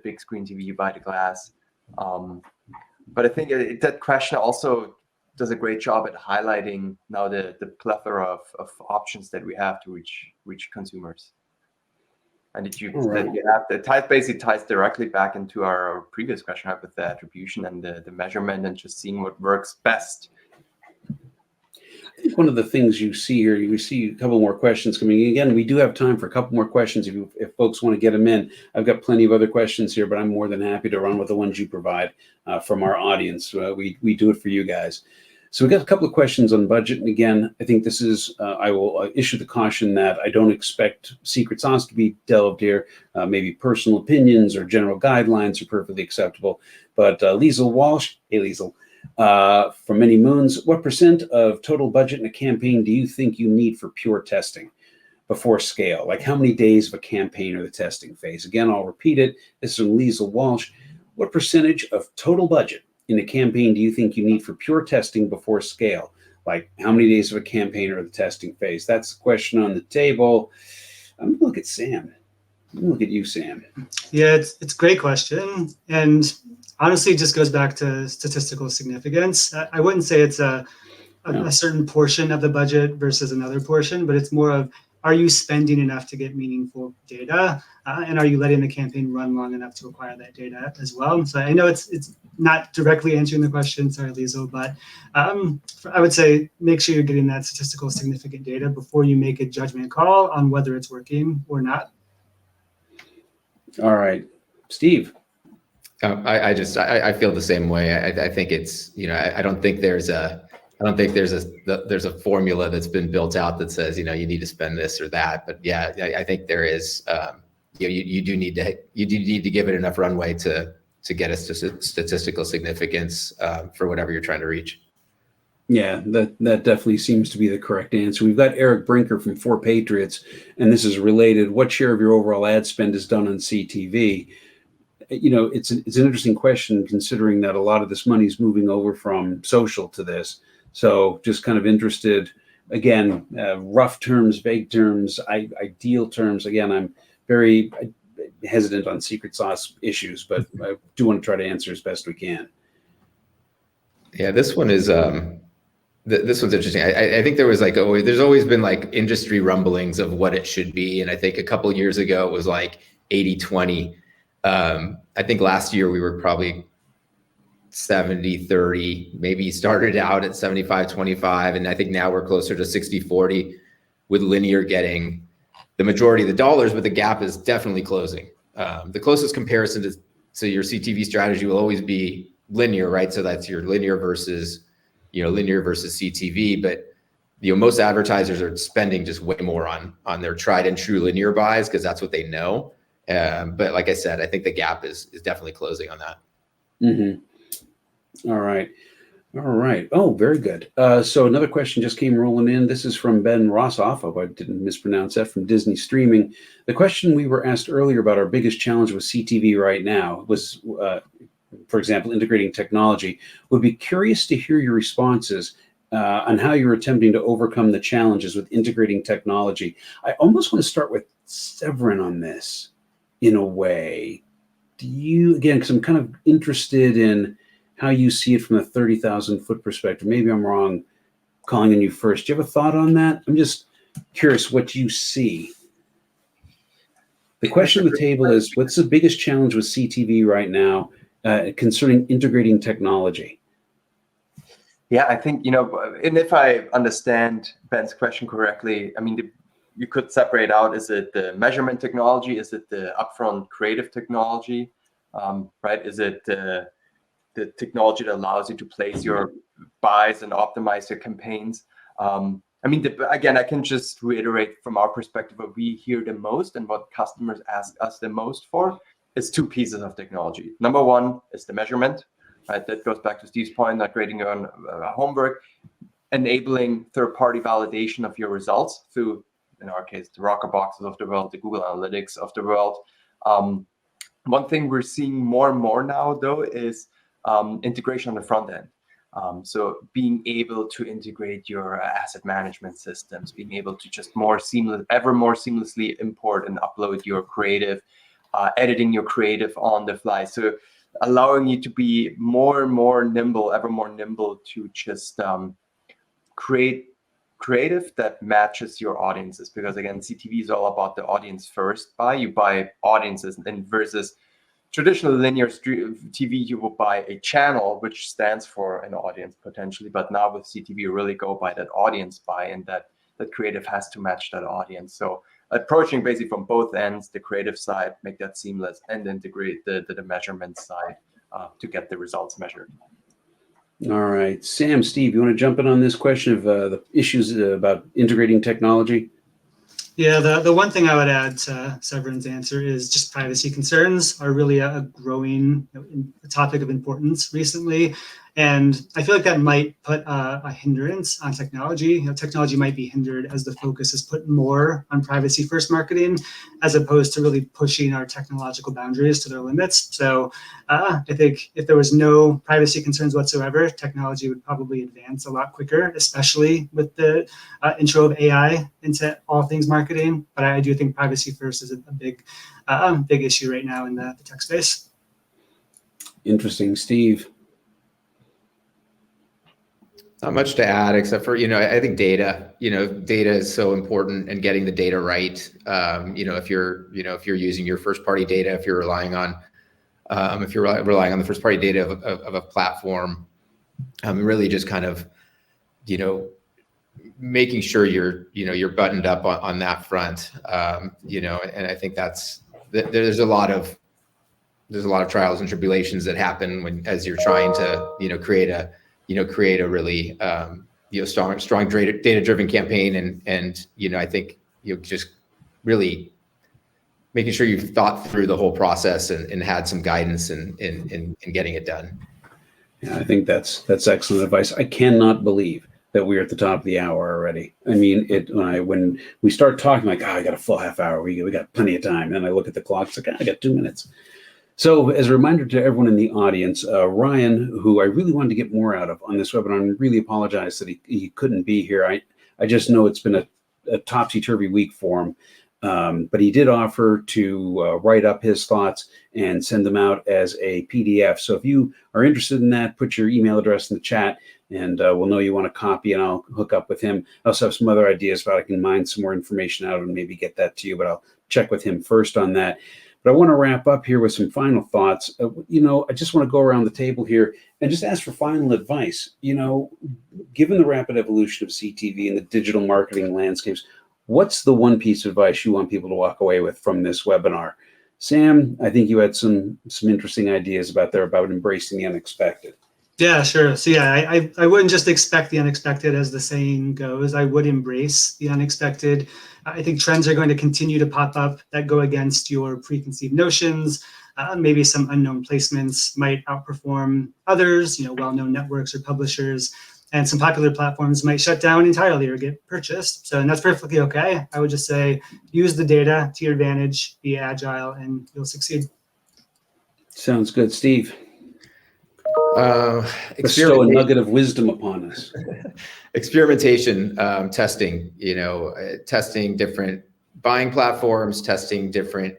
big screen TV, you buy the glass. But I think that question also does a great job at highlighting now the plethora of options that we have to reach consumers. And it basically ties directly back into our previous question with the attribution and the measurement and just seeing what works best. I think one of the things you see here, you see a couple more questions coming in. Again, we do have time for a couple more questions if folks want to get them in. I've got plenty of other questions here, but I'm more than happy to run with the ones you provide from our audience. We do it for you guys. So we got a couple of questions on budget. And again, I think this is, I will issue the caution that I don't expect secret sauce to be delved here. Maybe personal opinions or general guidelines are perfectly acceptable. But Liesl Walsh, hey Liesl, from Many Moons, what % of total budget in a campaign do you think you need for pure testing before scale? Like how many days of a campaign or the testing phase? Again, I'll repeat it. This is from Liesl Walsh. What percentage of total budget in a campaign do you think you need for pure testing before scale? Like how many days of a campaign or the testing phase? That's the question on the table. I'm going to look at Sam. I'm going to look at you, Sam. Yeah, it's a great question. And honestly, it just goes back to statistical significance. I wouldn't say it's a certain portion of the budget versus another portion, but it's more of, are you spending enough to get meaningful data? And are you letting the campaign run long enough to acquire that data as well? So I know it's not directly answering the question, sorry, Liesl, but I would say make sure you're getting that statistical significant data before you make a judgment call on whether it's working or not. All right, Steve. I feel the same way. I think it's, I don't think there's a formula that's been built out that says, you need to spend this or that. But yeah, I think there is, you do need to give it enough runway to get us to statistical significance for whatever you're trying to reach. Yeah, that definitely seems to be the correct answer. We've got Eric Brinker from 4 Patriots, and this is related. What share of your overall ad spend is done on CTV? It's an interesting question considering that a lot of this money is moving over from social to this. So just kind of interested, again, rough terms, vague terms, ideal terms. Again, I'm very hesitant on secret sauce issues, but I do want to try to answer as best we can. Yeah, this one is this one's interesting. I think there's always been like industry rumblings of what it should be. And I think a couple of years ago, it was like 80-20. I think last year we were probably 70-30, maybe started out at 75-25. And I think now we're closer to 60-40 with linear getting the majority of the dollars, but the gap is definitely closing. The closest comparison to your CTV strategy will always be linear, right? So that's your linear versus CTV. But most advertisers are spending just way more on their tried and true linear buys because that's what they know. But like I said, I think the gap is definitely closing on that. Mm-hmm. All right. Oh, very good. So another question just came rolling in. This is from Ben Rossoff. Hope I didn't mispronounce that, from Disney Streaming. The question we were asked earlier about our biggest challenge with CTV right now was, for example, integrating technology. Would be curious to hear your responses on how you're attempting to overcome the challenges with integrating technology. I almost want to start with Severin on this in a way. Do you, again, because I'm kind of interested in how you see it from a 30,000 foot perspective. Maybe I'm wrong calling on you first. Do you have a thought on that? I'm just curious what you see. The question on the table is, what's the biggest challenge with CTV right now concerning integrating technology? Yeah, I think, and if I understand Ben's question correctly, I mean, you could separate out, is it the measurement technology? Is it the upfront creative technology? Right? Is it the technology that allows you to place your buys and optimize your campaigns? I mean, again, I can just reiterate from our perspective, what we hear the most and what customers ask us the most for is 2 pieces of technology. Number one is the measurement, right? That goes back to Steve's point, not creating your own homework, enabling third-party validation of your results through in our case, the Rockerboxes of the world, the Google Analytics of the world. One thing we're seeing more and more now, though, is integration on the front end. So being able to integrate your asset management systems, being able to just ever more seamlessly import and upload your creative, editing your creative on the fly. So allowing you to be more and more nimble, ever more nimble to just create creative that matches your audiences. Because again, CTV is all about the audience first buy. You buy audiences, and versus traditional linear TV, you will buy a channel, which stands for an audience potentially. But now with CTV, you really go by that audience buy, and that creative has to match that audience. So approaching basically from both ends, the creative side, make that seamless, and integrate the measurement side to get the results measured. All right. Sam, Steve, you want to jump in on this question of the issues about integrating technology? Yeah, the one thing I would add to Severin's answer is just privacy concerns are really a growing topic of importance recently. And I feel like that might put a hindrance on technology. Technology might be hindered as the focus is put more on privacy first marketing, as opposed to really pushing our technological boundaries to their limits. So I think if there was no privacy concerns whatsoever, technology would probably advance a lot quicker, especially with the intro of AI into all things marketing. But I do think privacy first is a big issue right now in the tech space. Interesting. Steve? Not much to add, except for, I think data is so important, and getting the data right. If you're using your first party data, if you're relying on the first party data of a platform, really just kind of, making sure you're buttoned up on that front. And I think there's a lot of trials and tribulations that happen as you're trying to, create a really strong data-driven campaign, and I think just really making sure you've thought through the whole process and had some guidance in getting it done. Yeah, I think that's excellent advice. I cannot believe that we're at the top of the hour already. I mean, when we start talking, like, I got a full half hour, we got plenty of time, and I look at the clock, it's like, I got 2 minutes. So as a reminder to everyone in the audience, Ryan, who I really wanted to get more out of on this webinar, and really apologize that he couldn't be here. I just know it's been a topsy-turvy week for him. But he did offer to write up his thoughts and send them out as a PDF. So if you are interested in that, put your email address in the chat, and we'll know you want a copy, and I'll hook up with him. I also have some other ideas about I can mine some more information out and maybe get that to you, but I'll check with him first on that. But I want to wrap up here with some final thoughts. I just want to go around the table here and just ask for final advice. Given the rapid evolution of CTV and the digital marketing landscapes, what's the one piece of advice you want people to walk away with from this webinar? Sam, I think you had some interesting ideas about embracing the unexpected. Yeah, sure. So yeah, I wouldn't just expect the unexpected, as the saying goes. I would embrace the unexpected. I think trends are going to continue to pop up that go against your preconceived notions. Maybe some unknown placements might outperform others, well-known networks or publishers, and some popular platforms might shut down entirely or get purchased. And that's perfectly okay. I would just say, use the data to your advantage, be agile, and you'll succeed. Sounds good. Steve? Bestow a nugget of wisdom upon us. Experimentation, testing, testing different buying platforms, testing different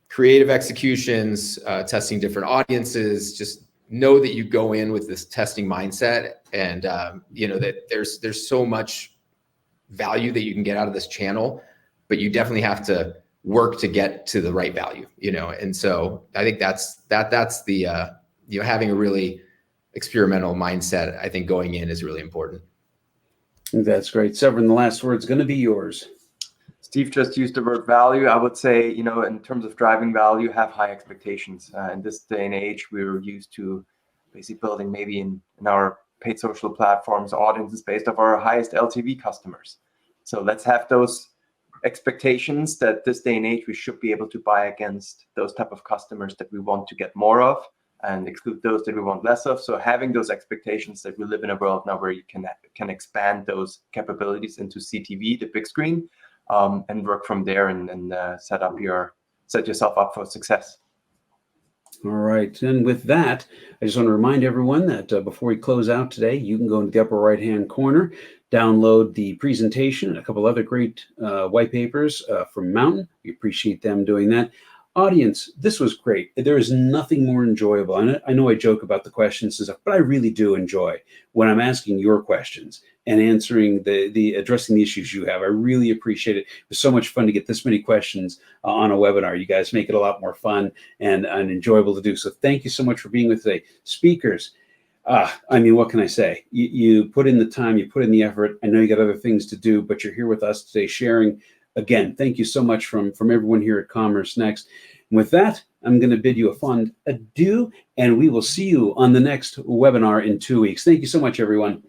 creative executions, testing different audiences. Just know that you go in with this testing mindset, and that there's so much value that you can get out of this channel, but you definitely have to work to get to the right value, and so I think that's the having a really experimental mindset, I think, going in is really important. That's great. Severin, the last word's going to be yours. Steve just used the word value. I would say, in terms of driving value, have high expectations. In this day and age, we're used to basically building maybe in our paid social platforms audiences based off our highest LTV customers. So let's have those expectations that this day and age we should be able to buy against those type of customers that we want to get more of, and exclude those that we want less of. So having those expectations that we live in a world now where you can expand those capabilities into CTV, the big screen, and work from there and set yourself up for success. All right. And with that, I just want to remind everyone that before we close out today, you can go into the upper right-hand corner, download the presentation and a couple other great white papers from Mountain. We appreciate them doing that. Audience, this was great. There is nothing more enjoyable. I know I joke about the questions and stuff, but I really do enjoy when I'm asking your questions and answering the addressing the issues you have. I really appreciate it. It was so much fun to get this many questions on a webinar. You guys make it a lot more fun and enjoyable to do. So thank you so much for being with today. Speakers, I mean, what can I say? You put in the time, you put in the effort. I know you got other things to do, but you're here with us today sharing. Again, thank you so much from everyone here at Commerce Next. And with that, I'm going to bid you a fond adieu, and we will see you on the next webinar in 2 weeks. Thank you so much, everyone.